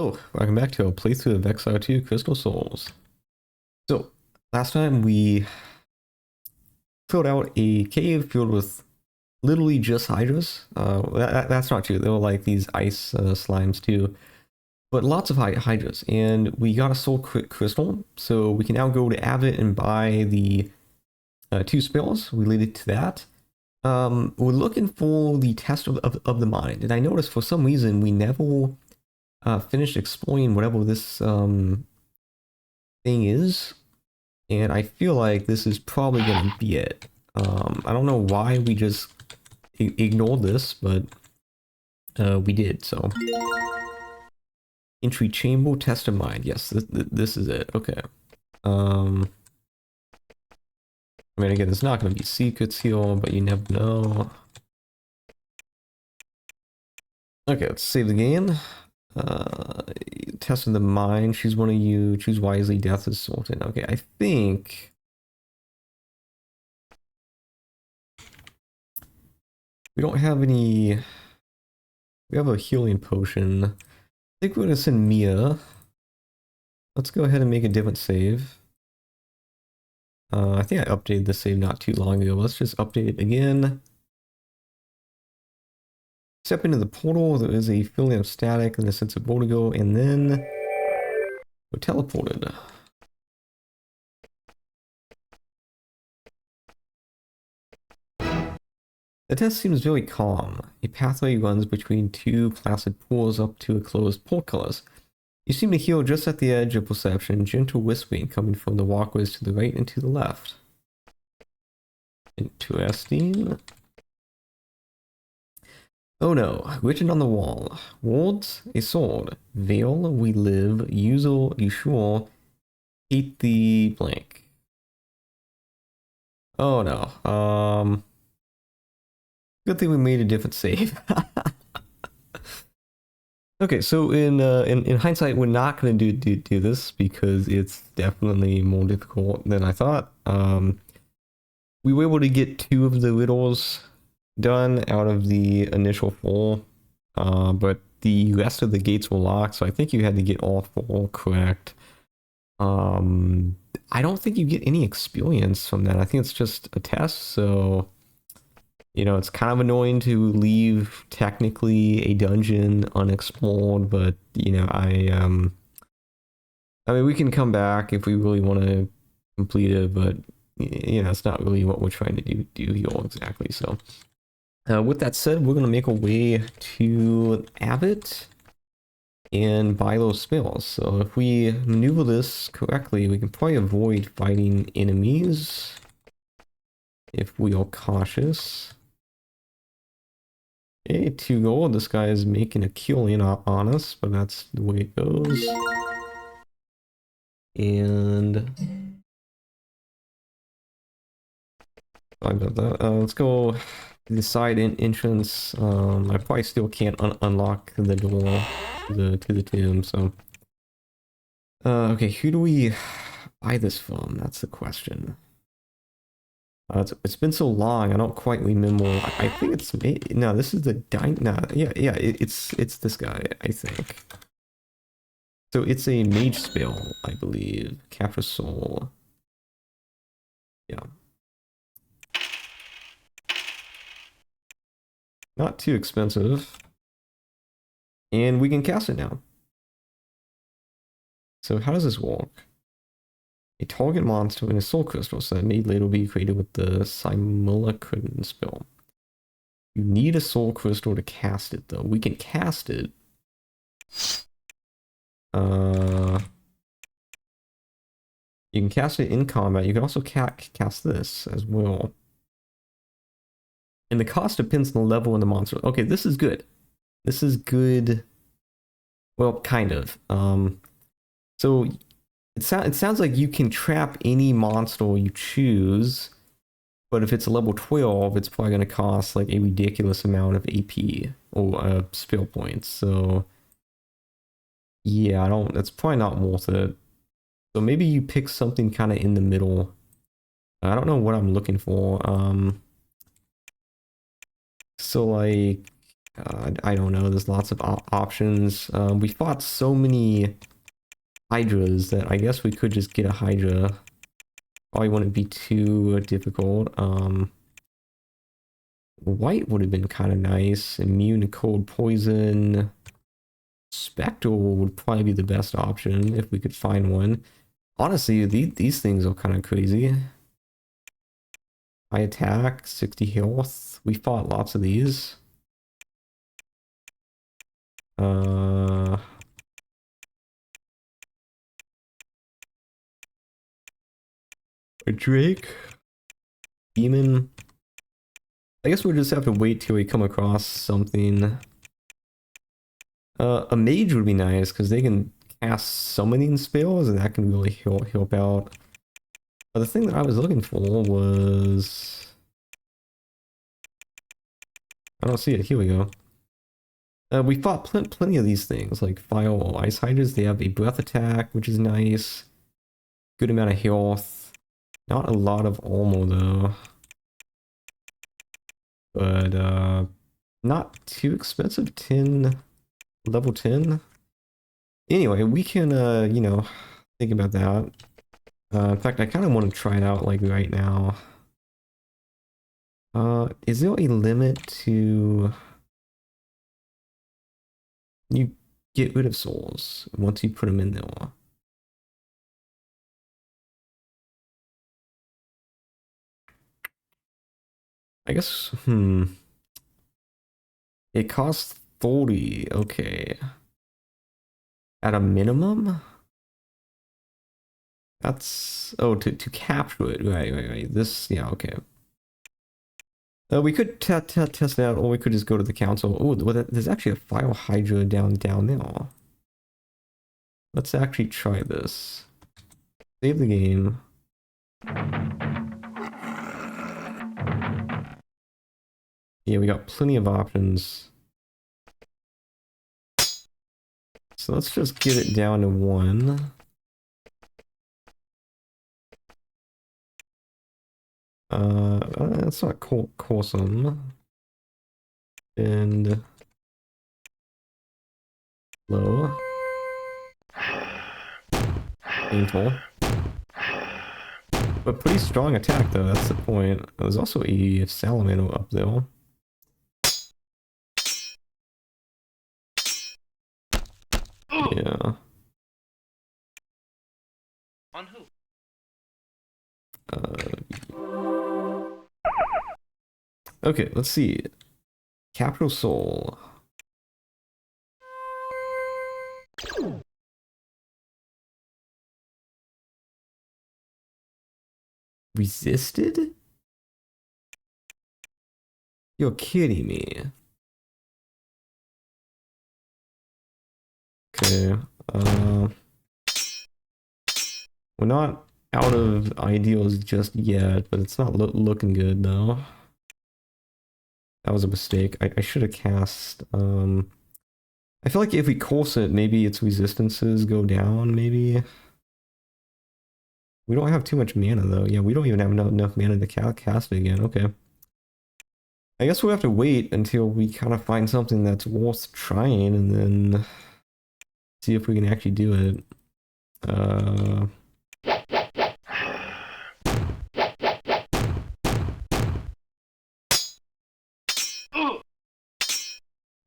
Hello, welcome back to a playthrough of Exile 2 Crystal Souls. So, last time we filled out a cave filled with literally just hydras. That's not true, there were like these ice slimes too. But lots of hydras, and we got a soul crystal, so we can now go to Avid and buy the 2 spells related to that. We're looking for the test of the mind, and I noticed for some reason we never finished exploring whatever this thing is, and I feel like this is probably going to be it. I don't know why we just ignored this, but we did, so. Entry chamber, test of mind. Yes, this is it. Okay. I mean, again, there's not going to be secrets here, but you never know. Okay, let's save the game. Test of the mind. Choose one of you. Choose wisely. Death is certain. Okay, I think we don't have any. We have a healing potion. I think we're gonna send Mia. Let's go ahead and make a different save. I think I updated the save not too long ago. Let's just update it again. Step into the portal. There is a feeling of static and a sense of vertigo, and then we're teleported. The test seems very calm. A pathway runs between 2 placid pools up to a closed portcullis. You seem to hear just at the edge of perception, gentle whispering coming from the walkways to the right and to the left. Interesting. Oh no, written on the wall. Words, a sword. Veil, we live. User, you sure. Hate the blank. Oh no. Good thing we made a different save. Okay, so in hindsight, we're not going to do this because it's definitely more difficult than I thought. We were able to get 2 of the riddles done out of the initial 4, but the rest of the gates were locked, so I think you had to get all 4 correct. I don't think you get any experience from that. I think it's just a test, so you know, it's kind of annoying to leave technically a dungeon unexplored, but you know, I mean, we can come back if we really want to complete it, but you know, it's not really what we're trying to do here exactly. So, with that said, we're gonna make our way to Abbott and buy those spells. So if we maneuver this correctly, we can probably avoid fighting enemies if we are cautious. Okay, 2 gold. This guy is making a killing on us, but that's the way it goes. And sorry about that. Let's go to the side entrance. I probably still can't unlock the door to the tomb. So, okay, who do we buy this from? That's the question. It's been so long, I don't quite remember. I think it's no. This is the no. Yeah, it's this guy. I think. So it's a mage spell, I believe. Capture soul. Yeah. Not too expensive, and we can cast it now. So how does this work? A target monster in a soul crystal, so that may later be created with the simulacrum spell. You need a soul crystal to cast it, though. We can cast it. You can cast it in combat. You can also cast this as well. And the cost depends on the level of the monster. Okay, this is good. This is good. Well, kind of. So it sounds like you can trap any monster you choose, but if it's a level 12, it's probably going to cost like a ridiculous amount of AP or spell points. So yeah, that's probably not worth it. So maybe you pick something kind of in the middle. I don't know what I'm looking for. So like I don't know. There's lots of options. We fought so many Hydras that I guess we could just get a Hydra. Probably wouldn't be too difficult. White would have been kind of nice. Immune to cold poison. Spectral would probably be the best option if we could find one. Honestly, these things are kind of crazy. High attack, 60 health. We fought lots of these. A Drake. Demon. I guess we'll just have to wait till we come across something. A mage would be nice because they can cast summoning spells and that can really help out. But the thing that I was looking for was... I don't see it. Here we go. We fought plenty of these things, like Fire Ice Hydras. They have a breath attack, which is nice. Good amount of health. Not a lot of armor though. But not too expensive. 10, level 10. Anyway, we can you know, think about that. In fact, I kind of want to try it out like right now. Is there a limit to... You get rid of souls once you put them in there. I guess, It costs 40, okay. At a minimum? That's... Oh, to capture it, right. This, yeah, okay. We could test it out, or we could just go to the council. Oh, there's actually a Fire Hydra down there. Let's actually try this. Save the game. Yeah, we got plenty of options. So let's just get it down to 1. That's not awesome. And low. Painful. But pretty strong attack though, that's the point. There's also a salamander up there. Yeah. On who? Okay, let's see. Capital Soul. Resisted? You're kidding me. Okay. We're not out of ideals just yet, but it's not looking good though. That was a mistake. I should have cast. I feel like if we course it, maybe its resistances go down. Maybe. We don't have too much mana though. Yeah, we don't even have enough mana to cast it again. Okay. I guess we'll have to wait until we kind of find something that's worth trying, and then see if we can actually do it.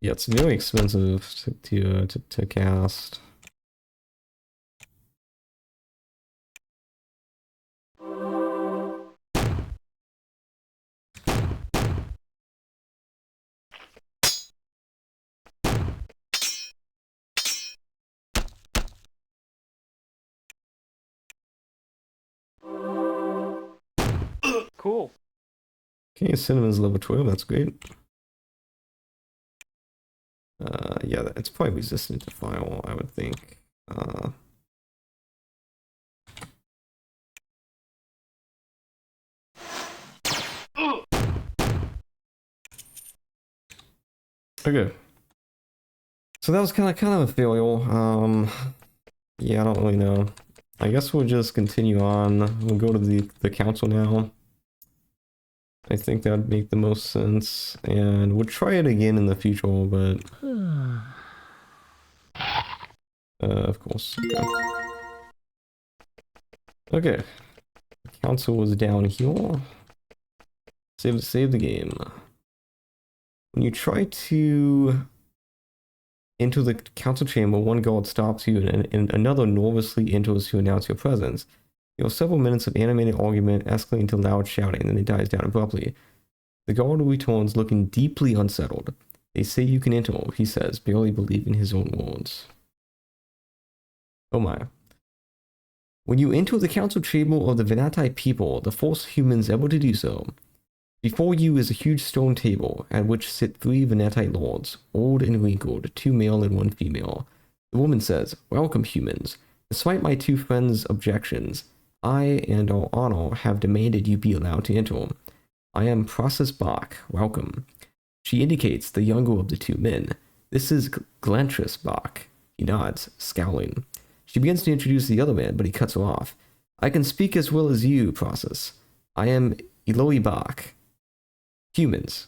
Yeah, it's very expensive to cast. Cool. Okay, Cinnamon's level 12, that's great. Yeah, it's probably resistant to fire, I would think. Okay. So that was kind of a failure. Yeah, I don't really know. I guess we'll just continue on. We'll go to the council now. I think that would make the most sense. And we'll try it again in the future, but... of course. Okay. Council was down here. Save the game. When you try to enter the council chamber, one guard stops you and another nervously enters to announce your presence. You have several minutes of animated argument escalating to loud shouting, and then it dies down abruptly. The guard returns looking deeply unsettled. They say you can enter, he says, barely believing his own words. Oh my. When you enter the council chamber of the Venatai people, the first humans ever to do so, before you is a huge stone table at which sit 3 Venatai lords, old and wrinkled, 2 male and 1 female. The woman says, "Welcome, humans. Despite my 2 friends' objections, I and our honor have demanded you be allowed to enter. I am Process Bach. Welcome." She indicates the younger of the 2 men. "This is Glantris Bach." He nods, scowling. She begins to introduce the other man, but he cuts her off. "I can speak as well as you, Process. I am Eloi Bach." Humans.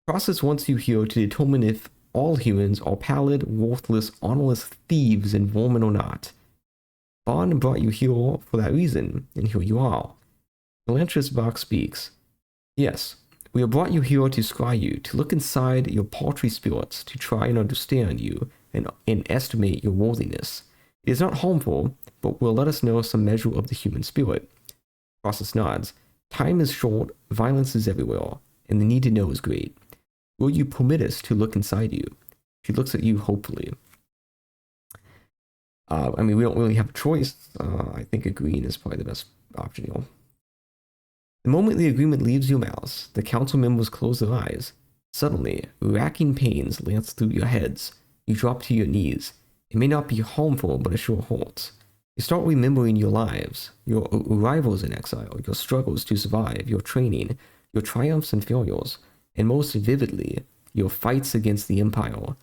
Process wants you here to determine if all humans are pallid, worthless, honorless thieves and vermin or not. Bond brought you here for that reason, and here you are. Galantris Bach speaks. "Yes, we have brought you here to scry you, to look inside your paltry spirits, to try and understand you, and estimate your worthiness. It is not harmful, but will let us know some measure of the human spirit." Process nods. "Time is short, violence is everywhere, and the need to know is great. Will you permit us to look inside you?" She looks at you hopefully. We don't really have a choice. I think agreeing is probably the best option here. The moment the agreement leaves your mouths, the council members close their eyes. Suddenly, racking pains lance through your heads. You drop to your knees. It may not be harmful, but it sure hurts. You start remembering your lives, your arrivals in exile, your struggles to survive, your training, your triumphs and failures, and most vividly, your fights against the Empire.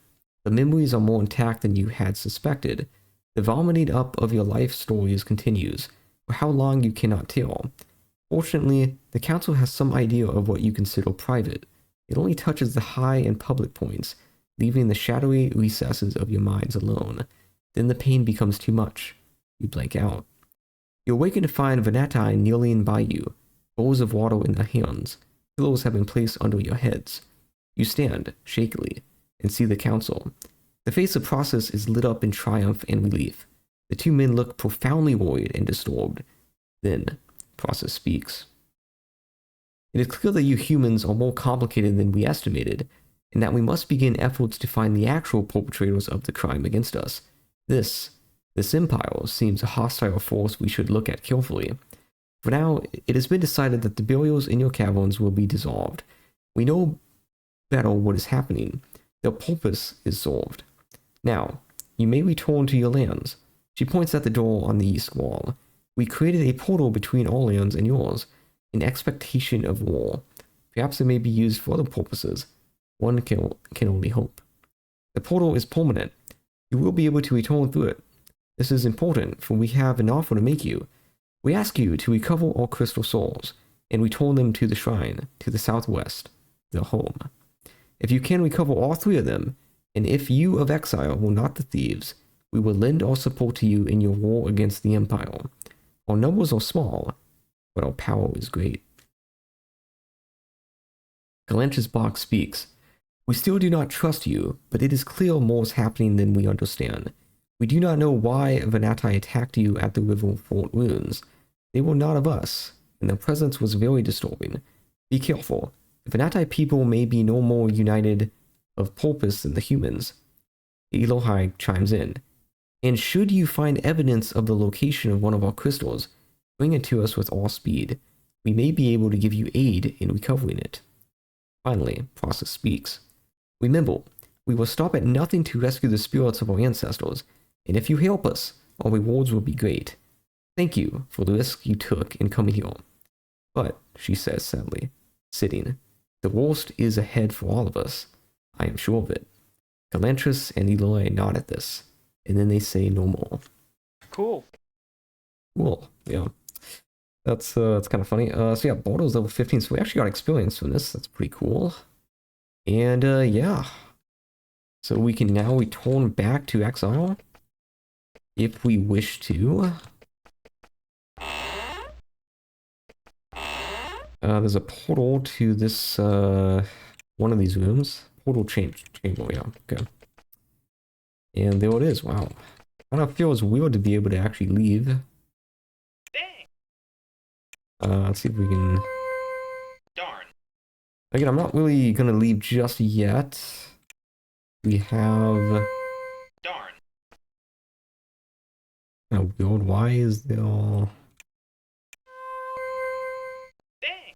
The memories are more intact than you had suspected. The vomiting up of your life stories continues, for how long you cannot tell. Fortunately, the council has some idea of what you consider private. It only touches the high and public points, leaving the shadowy recesses of your minds alone. Then the pain becomes too much. You blank out. You awaken to find Venatai kneeling by you, bowls of water in their hands. Pillows have been placed under your heads. You stand, shakily, and see the council. The face of Process is lit up in triumph and relief. The 2 men look profoundly worried and disturbed. Then, Process speaks. "It is clear that you humans are more complicated than we estimated, and that we must begin efforts to find the actual perpetrators of the crime against us. This empire seems a hostile force we should look at carefully. For now, it has been decided that the burials in your caverns will be dissolved. We know better what is happening. Their purpose is solved. Now, you may return to your lands." She points at the door on the east wall. "We created a portal between our lands and yours, in expectation of war. Perhaps it may be used for other purposes. One can only hope. The portal is permanent. You will be able to return through it. This is important, for we have an offer to make you. We ask you to recover all crystal souls, and return them to the shrine, to the southwest, their home. If you can recover all 3 of them, and if you of Exile were not the thieves, we will lend our support to you in your war against the Empire. Our numbers are small, but our power is great." Galantris Bach speaks. "We still do not trust you, but it is clear more is happening than we understand. We do not know why Venatai attacked you at the river Fort Runes. They were not of us, and their presence was very disturbing. Be careful. The Venatai people may be no more united of purpose than the humans." Elohai chimes in. "And should you find evidence of the location of one of our crystals, bring it to us with all speed. We may be able to give you aid in recovering it." Finally, Process speaks. "Remember, we will stop at nothing to rescue the spirits of our ancestors, and if you help us, our rewards will be great. Thank you for the risk you took in coming here. But," she says sadly, sitting, "the worst is ahead for all of us. I am sure of it." Galantris and Eloy nod at this, and then they say no more. Cool. Cool, yeah. That's kind of funny. So yeah, Baldo's level 15, so we actually got experience from this. That's pretty cool. And yeah, so we can now return back to Exile if we wish to. There's a portal to this one of these rooms. Portal chamber, yeah, okay. And there it is. Wow. I don't know, it feels weird to be able to actually leave. Dang. Let's see if we can. Darn. Again, I'm not really gonna leave just yet. We have. Darn. Oh, weird. Why is there all. Dang.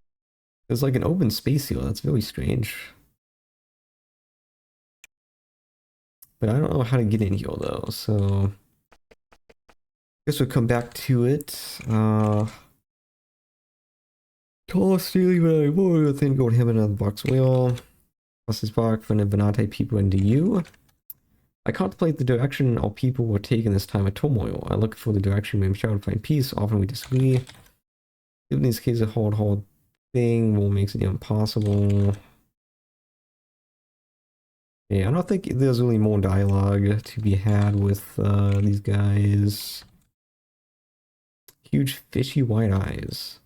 There's like an open space here. That's very strange. But I don't know how to get in here though, so. Guess we'll come back to it. Tall stealing but I will then go to him another box wheel. Plus his box for an Venate people into you. I contemplate the direction all people were taking this time of turmoil. I look for the direction we shall find peace. Often we disagree. In these cases, a hard thing will make it impossible. Yeah, I don't think there's really more dialogue to be had with these guys. Huge fishy white eyes.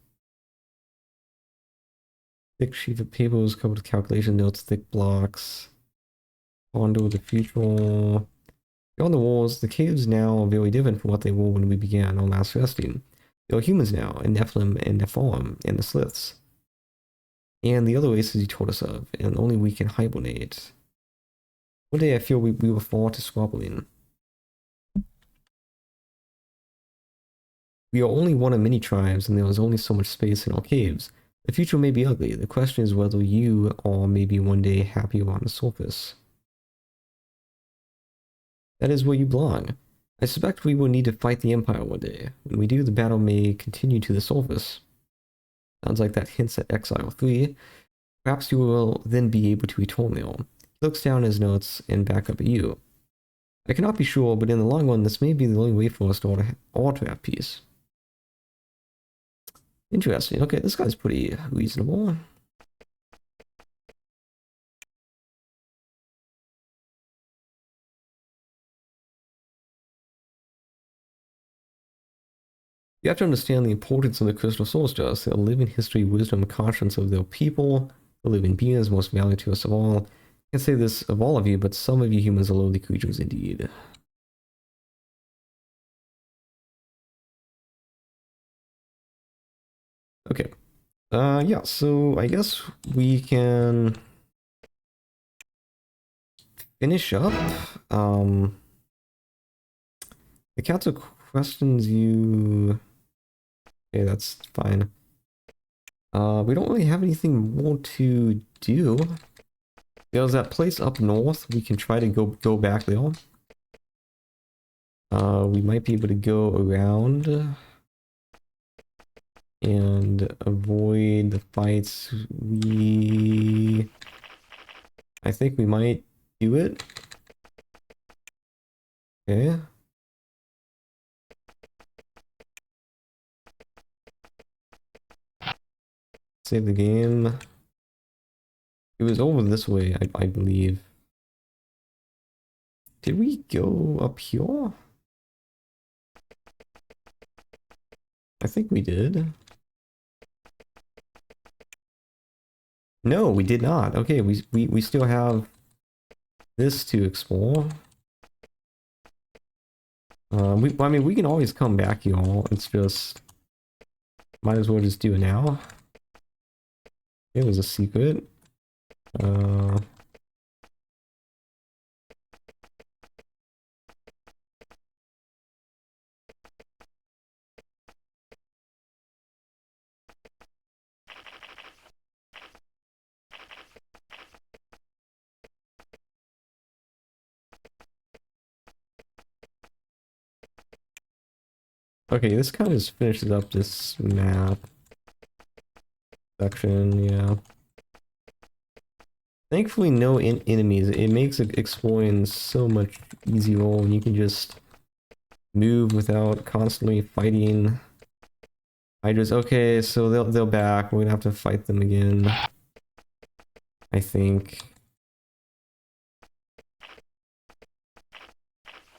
Thick sheet of papers covered with calculation notes, thick blocks. Ponder the future. Beyond the walls, the caves now are very different from what they were when we began our last resting. There are humans now, and Nephilim and Nephilim, and the Sliths. And the other races you told us of, and only we can hibernate. One day I feel we will fall to squabbling. We are only one of many tribes, and there is only so much space in our caves. The future may be ugly. The question is whether you are maybe one day happier on the surface. That is where you belong. I suspect we will need to fight the Empire one day. When we do, the battle may continue to the surface. Sounds like that hints at Exile 3. Perhaps you will then be able to return there. He looks down his notes and back up at you. I cannot be sure, but in the long run, this may be the only way for us to all to have peace. Interesting. Okay, this guy's pretty reasonable. You have to understand the importance of the crystal source to us. Their living history, wisdom, and conscience of their people, the living beings most valued to us of all. I can say this of all of you, but some of you humans are lowly creatures indeed. Okay. Yeah, so I guess we can finish up. The council questions you. Okay, that's fine. We don't really have anything more to do. There's that place up north. We can try to go back there. We might be able to go around and avoid the fights. I think we might do it. Okay. Save the game. It was over this way, I believe. Did we go up here? I think we did. No, we did not. Okay, we still have this to explore. I mean, we can always come back, y'all. It's just might as well just do it now. It was a secret. Okay, this kind of just finishes up this map section, yeah. Thankfully, no enemies. It makes exploring so much easier when you can just move without constantly fighting Hydras. Okay, so they'll back. We're gonna have to fight them again, I think.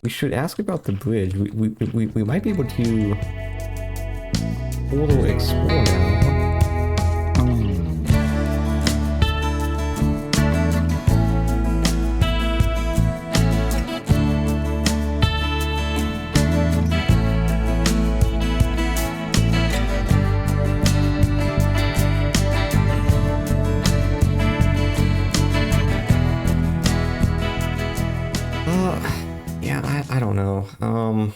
We should ask about the bridge. We might be able to portal explore now. Yeah, I don't know.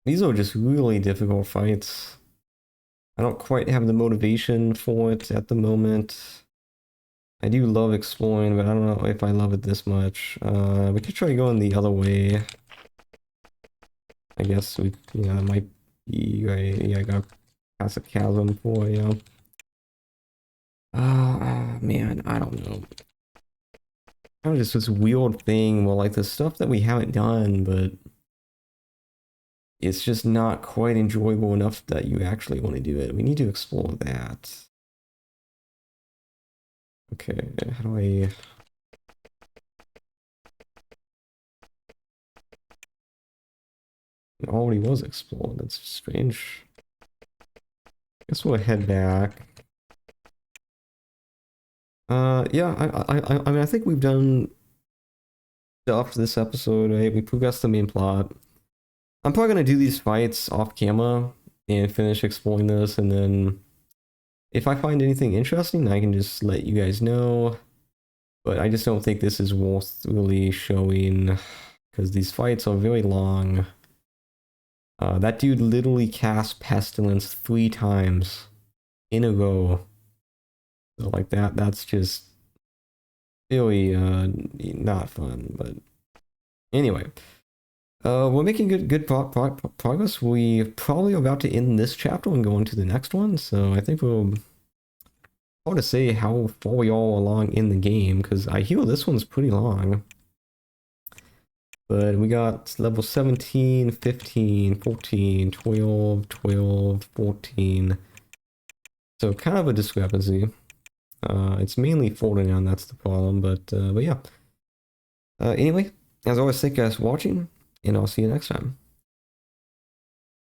These are just really difficult fights. I don't quite have the motivation for it at the moment. I do love exploring, but I don't know if I love it this much. We could try going the other way. I guess that might be right. Yeah, I got past a chasm for, man, I don't know. Kind of just this weird thing where, like, the stuff that we haven't done, but it's just not quite enjoyable enough that you actually want to do it. We need to explore that. Okay, how do I... It already was explored. That's strange. Guess we'll head back. Yeah, I mean, I think we've done stuff this episode, right? We progressed the main plot. I'm probably gonna do these fights off camera and finish exploring this, and then if I find anything interesting, I can just let you guys know. But I just don't think this is worth really showing, because these fights are very long. That dude literally cast Pestilence 3 times in a row. So like that's just really not fun. But anyway, we're making good progress. We probably are about to end this chapter and go into the next one. So I think we'll hard to say how far we all along in the game, because I hear this one's pretty long. But we got level 17, 15, 14, 12, 12, 14. So kind of a discrepancy. It's mainly folding on, that's the problem, but yeah. Anyway, as always, thank you guys for watching, and I'll see you next time.